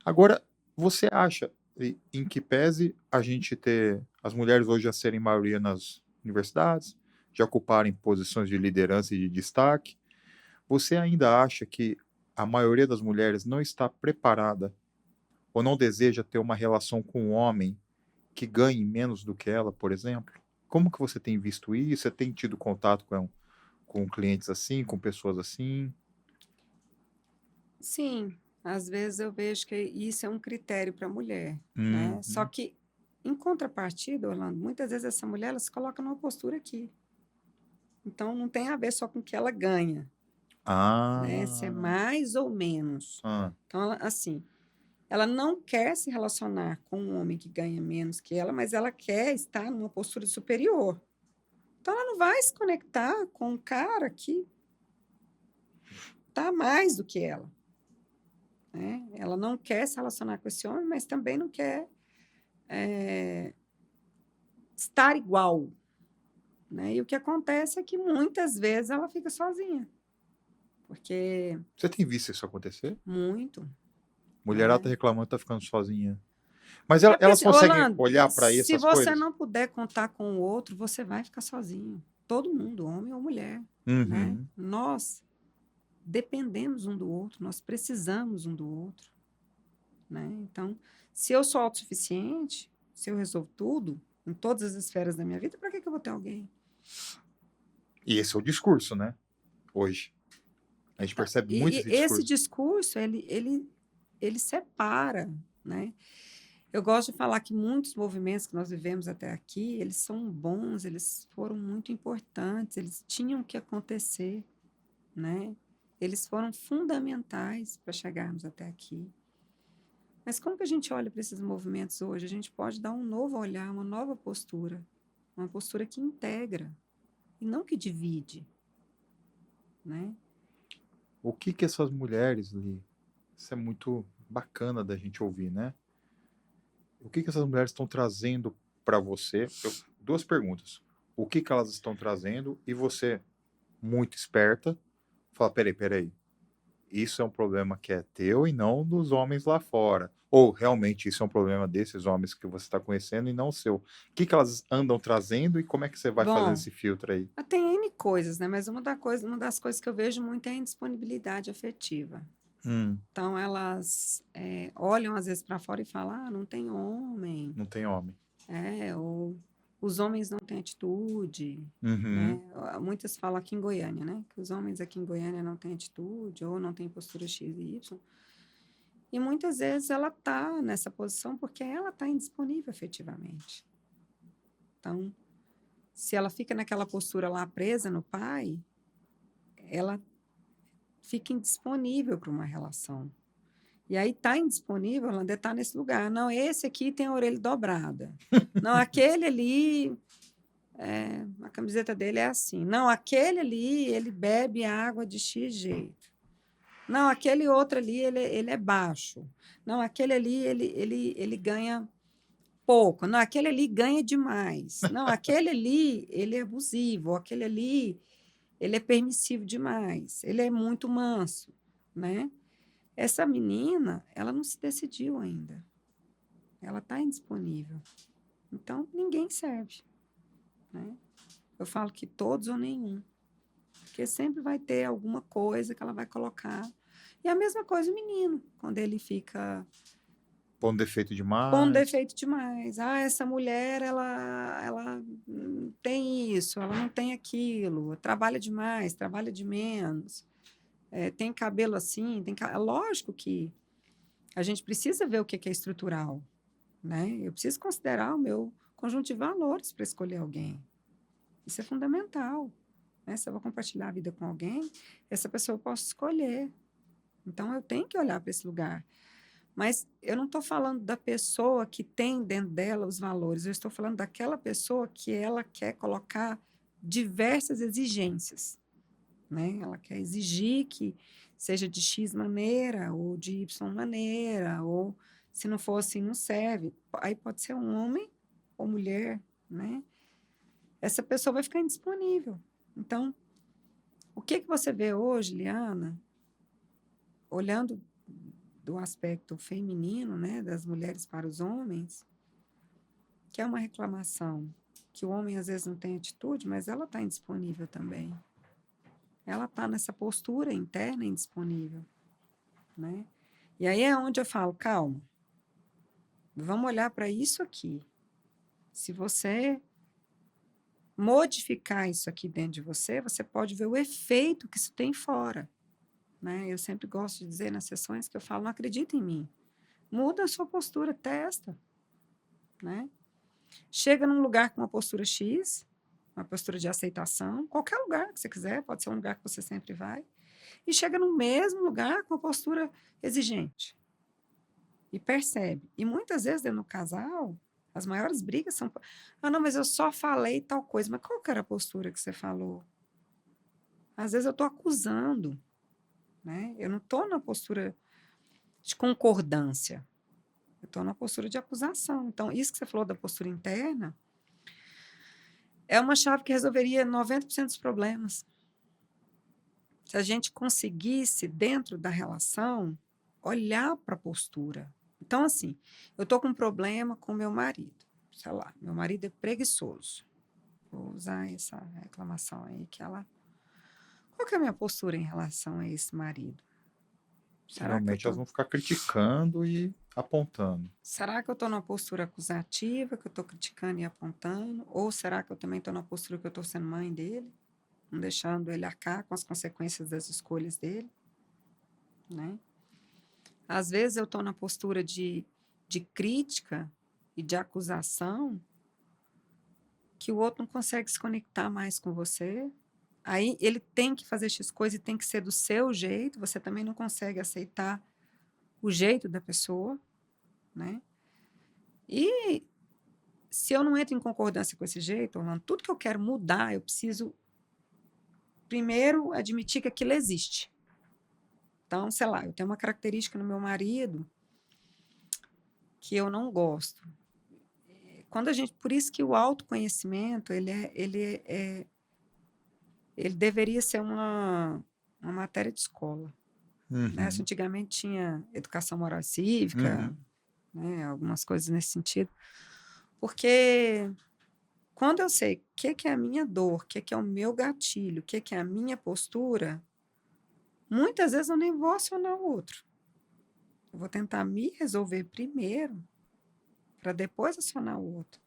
Agora, você acha, em que pese a gente ter as mulheres hoje a serem maioria nas universidades, de ocuparem posições de liderança e de destaque, você ainda acha que a maioria das mulheres não está preparada ou não deseja ter uma relação com um homem que ganhe menos do que ela, por exemplo? Como que você tem visto isso? Você tem tido contato com clientes assim, com pessoas assim? Sim, às vezes eu vejo que isso é um critério para a mulher, né? Só Uhum. que, em contrapartida, Orlando, muitas vezes essa mulher ela se coloca numa postura aqui. Então, não tem a ver só com o que ela ganha, né? Se é Ah, mais ou menos. hã. Então, ela, assim, ela não quer se relacionar com um homem que ganha menos que ela, mas ela quer estar numa postura superior. Então, ela não vai se conectar com um cara que está mais do que ela, né? Ela não quer se relacionar com esse homem, mas também não quer estar igual, né? E o que acontece é que muitas vezes ela fica sozinha, porque Você tem visto isso acontecer? muito, Mulherada tá né? reclamando que tá ficando sozinha. Mas É porque elas assim, conseguem Orlando, olhar para se essas você coisas? não puder contar com o outro, você vai ficar sozinho. Todo mundo, homem ou mulher, né? Uhum. Nós dependemos um do outro, nós precisamos um do outro, né? Então, se eu sou autossuficiente, se eu resolvo tudo, em todas as esferas da minha vida, para que que eu vou ter alguém? E esse é o discurso, né, hoje. A gente Então, percebe muito e esse esse discurso. discurso, ele separa, né? Eu gosto de falar que muitos movimentos que nós vivemos até aqui, eles são bons, eles foram muito importantes, eles tinham que acontecer, né? Eles foram fundamentais para chegarmos até aqui. Mas como que a gente olha para esses movimentos hoje? A gente pode dar um novo olhar, uma postura que integra e não que divide, né? O que que essas mulheres, Li, isso é muito bacana da gente ouvir, né. O que que essas mulheres estão trazendo para você? 2 perguntas. O que que elas estão trazendo? E você, muito esperta, fala: espera aí, isso é um problema que é teu e não dos homens lá fora. Ou realmente isso é um problema desses homens que você está conhecendo e não o seu. O que que elas andam trazendo e como é que você vai fazendo Bom, esse filtro aí? tem N coisas, né? Mas uma das coisas que eu vejo muito é a indisponibilidade afetiva. Hum, Então, elas olham às vezes para fora e falam: ah, não tem homem, não tem homem. ou os homens não têm atitude, Uhum. né? Muitas falam aqui em Goiânia, né? Que os homens aqui em Goiânia não têm atitude ou não têm postura X e Y. E muitas vezes ela está nessa posição porque ela está indisponível efetivamente. Então, se ela fica naquela postura lá presa no pai, ela fica indisponível para uma relação. E aí tá indisponível, ela está nesse lugar. Não, esse aqui tem a orelha dobrada. Não, aquele ali, a camiseta dele é assim. Não, aquele ali, ele bebe água de X jeito. Não, aquele outro ali, ele é baixo. Não, aquele ali, ele ganha pouco. Não, aquele ali ganha demais. Não, aquele ali, ele é abusivo. Aquele ali, ele é permissivo demais. Ele é muito manso, né? Essa menina, ela não se decidiu ainda. Ela está indisponível. Então, ninguém serve, né? Eu falo que todos ou nenhum, porque sempre vai ter alguma coisa que ela vai colocar. E a mesma coisa o menino, quando ele fica Pondo defeito pondo demais. defeito demais. Ah, essa mulher, ela tem isso, ela não tem aquilo, trabalha demais, trabalha de menos, tem cabelo assim, lógico que a gente precisa ver o que que é estrutural, né? Eu preciso considerar o meu conjunto de valores para escolher alguém. Isso é fundamental, né? Se eu vou compartilhar a vida com alguém, essa pessoa eu posso escolher. Então, eu tenho que olhar para esse lugar. Mas eu não estou falando da pessoa que tem dentro dela os valores, eu estou falando daquela pessoa que ela quer colocar diversas exigências, né? Ela quer exigir que seja de X maneira, ou de Y maneira, ou se não for assim, não serve. Aí pode ser um homem ou mulher, né? Essa pessoa vai ficar indisponível. Então, o que que você vê hoje, Liana, olhando do aspecto feminino, né, das mulheres para os homens, que é uma reclamação que o homem às vezes não tem atitude, mas ela está indisponível também. Ela está nessa postura interna indisponível, né? E aí é onde eu falo, calma, vamos olhar para isso aqui. Se você modificar isso aqui dentro de você, você pode ver o efeito que isso tem fora, né? Eu sempre gosto de dizer nas sessões que eu falo, não acredita em mim. Muda a sua postura, testa, né? Chega num lugar com uma postura X, uma postura de aceitação, qualquer lugar que você quiser, pode ser um lugar que você sempre vai, e chega no mesmo lugar com uma postura exigente. E percebe. E muitas vezes dentro do casal, as maiores brigas são, ah, não, mas eu só falei tal coisa, mas qual que era a postura que você falou? Às vezes eu estou acusando, né? Eu não estou na postura de concordância, eu estou na postura de acusação. Então, isso que você falou da postura interna é uma chave que resolveria 90% dos problemas. Se a gente conseguisse, dentro da relação, olhar para a postura. Então, assim, eu estou com um problema com meu marido. Sei lá, meu marido é preguiçoso. Vou usar essa reclamação aí que ela... Qual que é a minha postura em relação a esse marido? Geralmente elas vão ficar criticando e apontando. Será que eu estou numa postura acusativa, que eu estou criticando e apontando? Ou será que eu também estou na postura que eu estou sendo mãe dele? Não deixando ele arcar com as consequências das escolhas dele, né? Às vezes eu estou na postura de crítica e de acusação que o outro não consegue se conectar mais com você. Aí ele tem que fazer X coisa e tem que ser do seu jeito, você também não consegue aceitar o jeito da pessoa, né? E se eu não entro em concordância com esse jeito, Orlando, tudo que eu quero mudar, eu preciso primeiro admitir que aquilo existe. Então, sei lá, eu tenho uma característica no meu marido que eu não gosto. Quando a gente, por isso que o autoconhecimento, ele deveria ser uma matéria de escola. Né? Se antigamente tinha educação moral e cívica, né? Algumas coisas nesse sentido. Porque quando eu sei o que é a minha dor, o que é o meu gatilho, o que é a minha postura, muitas vezes eu nem vou acionar o outro. Eu vou tentar me resolver primeiro, para depois acionar o outro.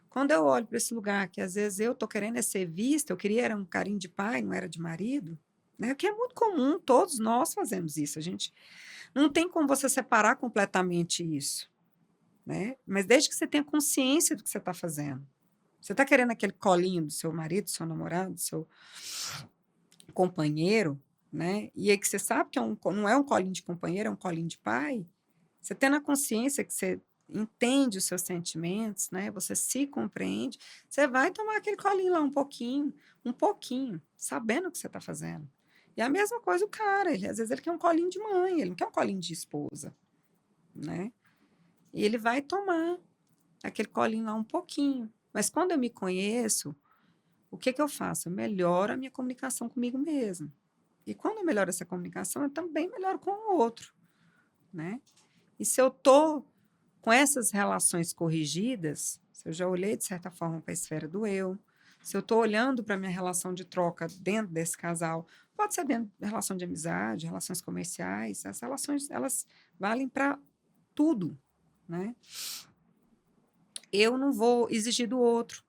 Quando eu olho para esse lugar que às vezes eu estou querendo ser vista, eu queria era um carinho de pai, não era de marido, né? O que é muito comum, todos nós fazemos isso. A gente não tem como você separar completamente isso, né? Mas desde que você tenha consciência do que você está fazendo. Você está querendo aquele colinho do seu marido, do seu namorado, do seu companheiro, né? E aí que você sabe que não é um colinho de companheiro, é um colinho de pai. Você tendo a consciência que você entende os seus sentimentos, né? Você se compreende, você vai tomar aquele colinho lá um pouquinho, sabendo o que você está fazendo. E a mesma coisa o cara, às vezes ele quer um colinho de mãe, ele não quer um colinho de esposa, né? E ele vai tomar aquele colinho lá um pouquinho. Mas quando eu me conheço, o que eu faço? Eu melhoro a minha comunicação comigo mesma. E quando eu melhoro essa comunicação, eu também melhoro com o outro, né? E se eu estou com essas relações corrigidas, se eu já olhei, de certa forma, para a esfera do eu, se eu estou olhando para a minha relação de troca dentro desse casal, pode ser dentro da relação de amizade, relações comerciais, essas relações, elas valem para tudo, né? Eu não vou exigir do outro,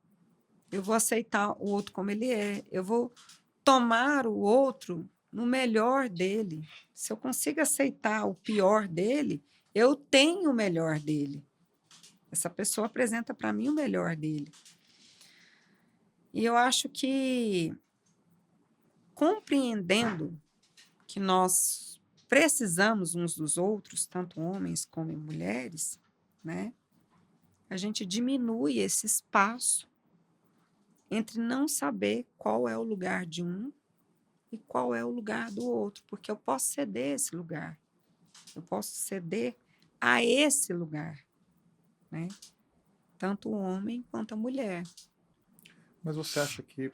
eu vou aceitar o outro como ele é, eu vou tomar o outro no melhor dele. Se eu consigo aceitar o pior dele, eu tenho o melhor dele. Essa pessoa apresenta para mim o melhor dele. E eu acho que, compreendendo que nós precisamos uns dos outros, tanto homens como mulheres, né? A gente diminui esse espaço entre não saber qual é o lugar de um e qual é o lugar do outro, porque eu posso ceder esse lugar, eu posso ceder a esse lugar, né? Tanto o homem quanto a mulher. Mas você acha que